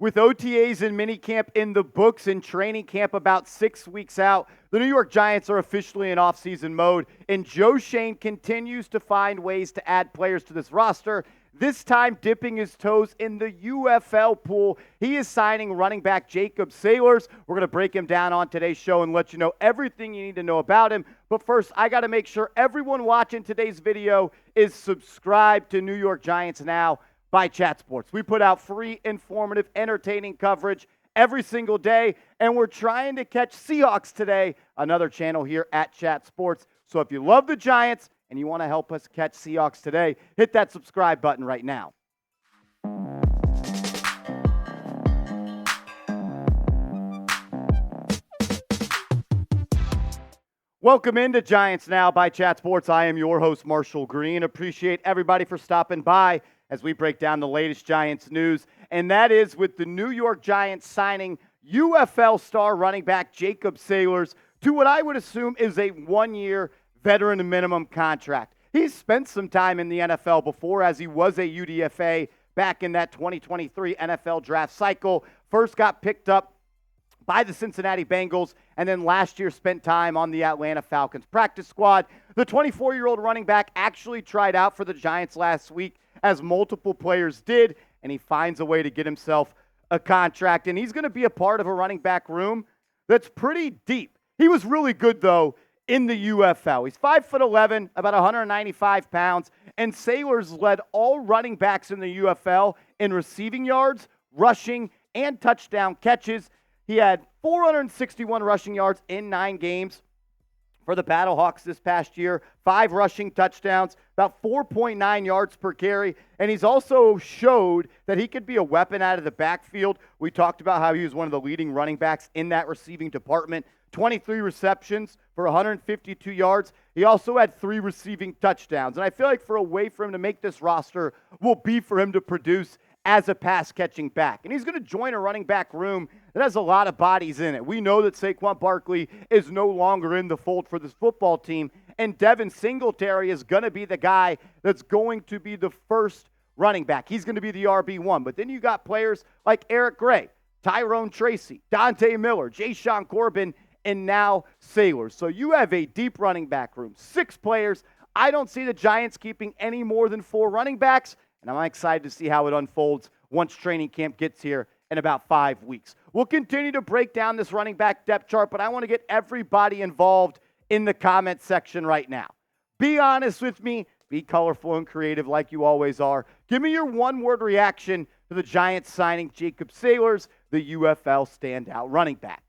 With OTAs and minicamp in the books and training camp about 6 weeks out, the New York Giants are officially in offseason mode, and Joe Schoen continues to find ways to add players to this roster, this time dipping his toes in the UFL pool. He is signing running back Jacob Saylors. We're going to break him down on today's show and let you know everything you need to know about him. But first, I got to make sure everyone watching today's video is subscribed to New York Giants Now by Chat Sports. We put out free, informative, entertaining coverage every single day, and we're trying to catch Seahawks today, another channel here at Chat Sports. So if you love the Giants and you want to help us catch Seahawks today, hit that subscribe button right now. Welcome into Giants Now by Chat Sports. I am your host, Marshall Green. Appreciate everybody for stopping by as we break down the latest Giants news, and that is with the New York Giants signing UFL star running back Jacob Saylors to what I would assume is a one-year veteran minimum contract. He's spent some time in the NFL before as he was a UDFA back in that 2023 NFL draft cycle. First got picked up by the Cincinnati Bengals, and then last year spent time on the Atlanta Falcons practice squad. The 24-year-old running back actually tried out for the Giants last week, as multiple players did, and he finds a way to get himself a contract, and he's going to be a part of a running back room that's pretty deep. He was really good, though, in the UFL. He's 5'11", about 195 pounds, and Saylors led all running backs in the UFL in receiving yards, rushing, and touchdown catches. He had 461 rushing yards in 9 games for the Battlehawks this past year, 5 rushing touchdowns, about 4.9 yards per carry, and he's also showed that he could be a weapon out of the backfield. We talked about how he was one of the leading running backs in that receiving department, 23 receptions for 152 yards. He also had 3 receiving touchdowns, and I feel like for a way for him to make this roster will be for him to produce as a pass-catching back. And he's going to join a running back room that has a lot of bodies in it. We know that Saquon Barkley is no longer in the fold for this football team, and Devin Singletary is going to be the guy that's going to be the first running back. He's going to be the RB1. But then you got players like Eric Gray, Tyrone Tracy, Dante Miller, Jashaun Corbin, and now Saylors. So you have a deep running back room, 6 players. I don't see the Giants keeping any more than 4 running backs, and I'm excited to see how it unfolds once training camp gets here in about 5 weeks. We'll continue to break down this running back depth chart, but I want to get everybody involved in the comment section right now. Be honest with me. Be colorful and creative like you always are. Give me your one-word reaction to the Giants signing Jacob Saylors, the UFL standout running back.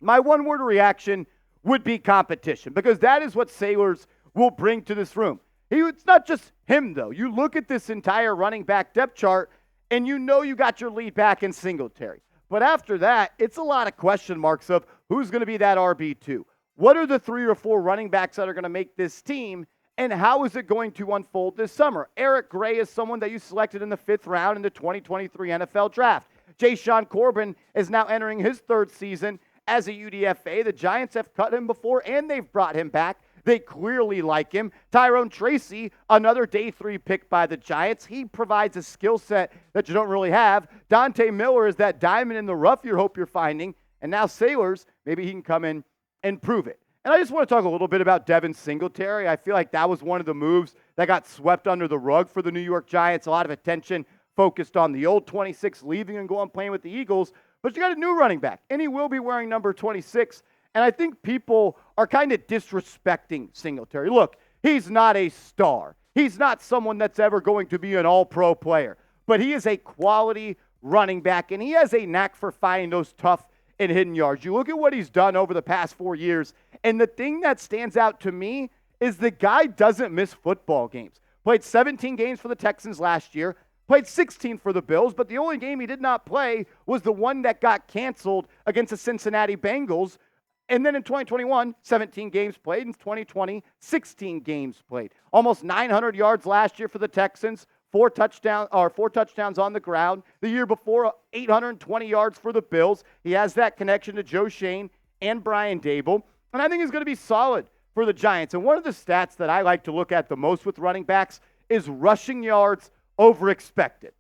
My one-word reaction would be competition, because that is what Saylors will bring to this room. It's not just him, though. You look at this entire running back depth chart, and you know you got your lead back in Singletary. But after that, it's a lot of question marks of who's going to be that RB2. What are the 3 or 4 running backs that are going to make this team, and how is it going to unfold this summer? Eric Gray is someone that you selected in the 5th round in the 2023 NFL Draft. Jashaun Corbin is now entering his 3rd season as a UDFA. The Giants have cut him before, and they've brought him back. They clearly like him. Tyrone Tracy, another day 3 pick by the Giants. He provides a skill set that you don't really have. Dante Miller is that diamond in the rough you hope you're finding. And now Saylors, maybe he can come in and prove it. And I just want to talk a little bit about Devin Singletary. I feel like that was one of the moves that got swept under the rug for the New York Giants. A lot of attention focused on the old 26 leaving and going playing with the Eagles. But you got a new running back, and he will be wearing number 26. And I think people are kind of disrespecting Singletary. Look, he's not a star. He's not someone that's ever going to be an all-pro player. But he is a quality running back, and he has a knack for finding those tough and hidden yards. You look at what he's done over the past 4 years, and the thing that stands out to me is the guy doesn't miss football games. Played 17 games for the Texans last year, played 16 for the Bills, but the only game he did not play was the one that got canceled against the Cincinnati Bengals. And then in 2021, 17 games played. In 2020, 16 games played. Almost 900 yards last year for the Texans, 4 touchdowns on the ground. The year before, 820 yards for the Bills. He has that connection to Joe Schoen and Brian Daboll. And I think he's going to be solid for the Giants. And one of the stats that I like to look at the most with running backs is rushing yards over expected.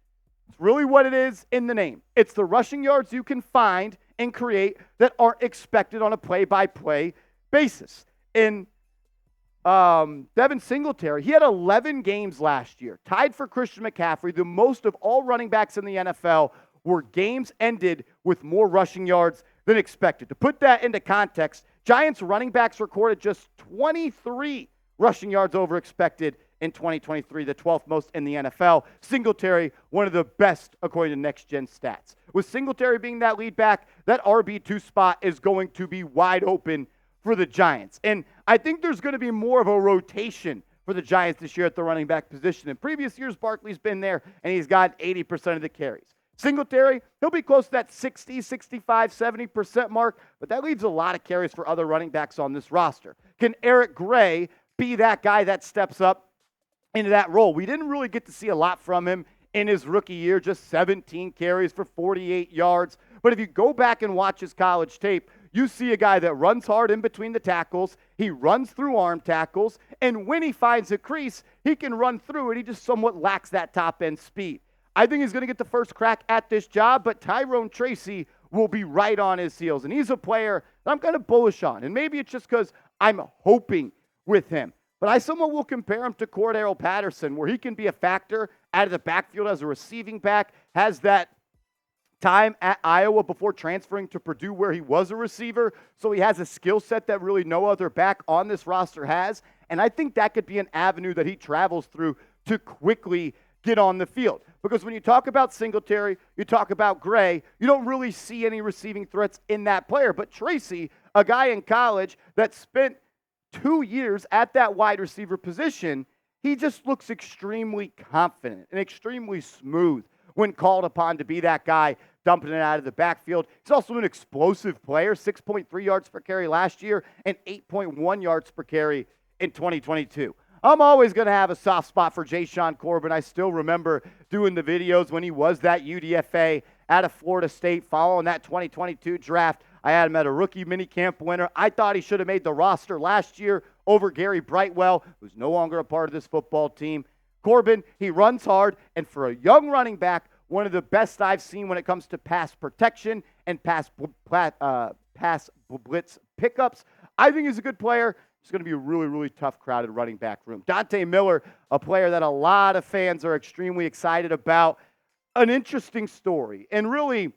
It's really what it is in the name. It's the rushing yards you can find and create that aren't expected on a play-by-play basis. In Devin Singletary, he had 11 games last year, tied for Christian McCaffrey. The most of all running backs in the NFL were games ended with more rushing yards than expected. To put that into context, Giants running backs recorded just 23 rushing yards over expected in 2023, the 12th most in the NFL. Singletary, one of the best according to Next Gen Stats. With Singletary being that lead back, that RB2 spot is going to be wide open for the Giants. And I think there's going to be more of a rotation for the Giants this year at the running back position. In previous years, Barkley's been there, and he's got 80% of the carries. Singletary, he'll be close to that 60, 65, 70% mark, but that leaves a lot of carries for other running backs on this roster. Can Eric Gray be that guy that steps up into that role? We didn't really get to see a lot from him in his rookie year, just 17 carries for 48 yards. But if you go back and watch his college tape, you see a guy that runs hard in between the tackles. He runs through arm tackles. And when he finds a crease, he can run through it. He just somewhat lacks that top-end speed. I think he's going to get the first crack at this job, but Tyrone Tracy will be right on his heels. And he's a player that I'm kind of bullish on. And maybe it's just because I'm hoping with him. But I somewhat will compare him to Cordero Patterson, where he can be a factor out of the backfield as a receiving back, has that time at Iowa before transferring to Purdue where he was a receiver. So he has a skill set that really no other back on this roster has. And I think that could be an avenue that he travels through to quickly get on the field. Because when you talk about Singletary, you talk about Gray, you don't really see any receiving threats in that player. But Tracy, a guy in college that spent 2 years at that wide receiver position, he just looks extremely confident and extremely smooth when called upon to be that guy dumping it out of the backfield. He's also an explosive player, 6.3 yards per carry last year and 8.1 yards per carry in 2022. I'm always going to have a soft spot for Jashaun Corbin. I still remember doing the videos when he was that UDFA out of Florida State following that 2022 draft. I had him at a rookie minicamp winner. I thought he should have made the roster last year over Gary Brightwell, who's no longer a part of this football team. Corbin, he runs hard, and for a young running back, one of the best I've seen when it comes to pass protection and pass blitz pickups. I think he's a good player. It's going to be a really, really tough, crowded running back room. Dante Miller, a player that a lot of fans are extremely excited about. An interesting story, and really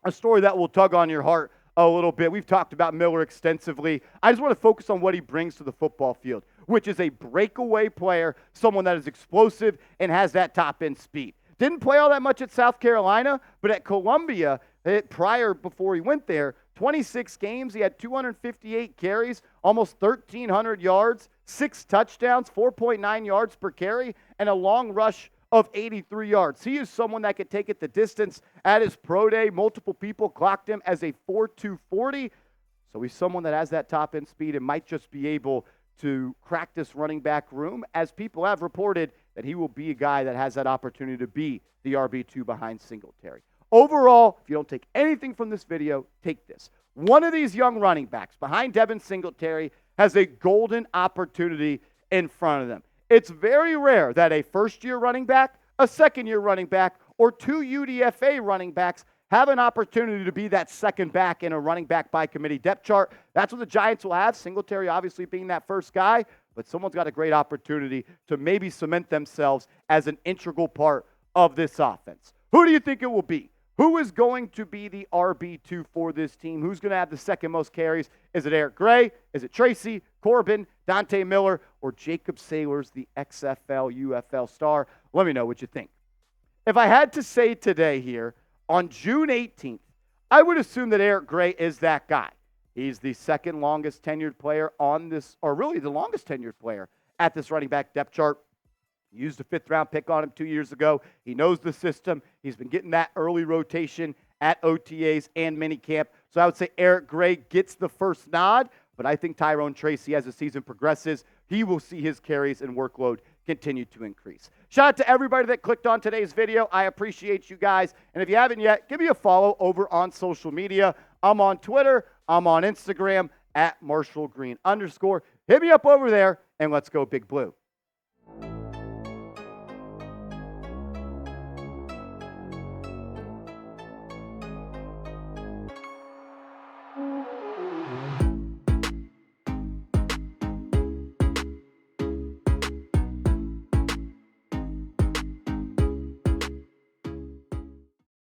a story that will tug on your heart a little bit. We've talked about Miller extensively. I just want to focus on what he brings to the football field, which is a breakaway player, someone that is explosive and has that top-end speed. Didn't play all that much at South Carolina, but at Columbia, before he went there, 26 games, he had 258 carries, almost 1,300 yards, 6 touchdowns, 4.9 yards per carry, and a long rush of 83 yards. He is someone that could take it the distance at his pro day. Multiple people clocked him as a 4.2 40. So he's someone that has that top-end speed and might just be able to crack this running back room, as people have reported that he will be a guy that has that opportunity to be the RB2 behind Singletary. Overall, if you don't take anything from this video, take this. One of these young running backs behind Devin Singletary has a golden opportunity in front of them. It's very rare that a first-year running back, a second-year running back, or 2 UDFA running backs have an opportunity to be that second back in a running back by committee depth chart. That's what the Giants will have, Singletary obviously being that first guy, but someone's got a great opportunity to maybe cement themselves as an integral part of this offense. Who do you think it will be? Who is going to be the RB2 for this team? Who's going to have the second most carries? Is it Eric Gray? Is it Tracy, Corbin, Dante Miller, or Jacob Saylors, the XFL, UFL star? Let me know what you think. If I had to say today here, on June 18th, I would assume that Eric Gray is that guy. He's the second longest tenured player on this, or really the longest tenured player at this running back depth chart. Used a 5th-round pick on him 2 years ago. He knows the system. He's been getting that early rotation at OTAs and minicamp. So I would say Eric Gray gets the first nod, but I think Tyrone Tracy, as the season progresses, he will see his carries and workload continue to increase. Shout out to everybody that clicked on today's video. I appreciate you guys. And if you haven't yet, give me a follow over on social media. I'm on Twitter. I'm on Instagram at @MarshallGreen_. Hit me up over there, and let's go Big Blue.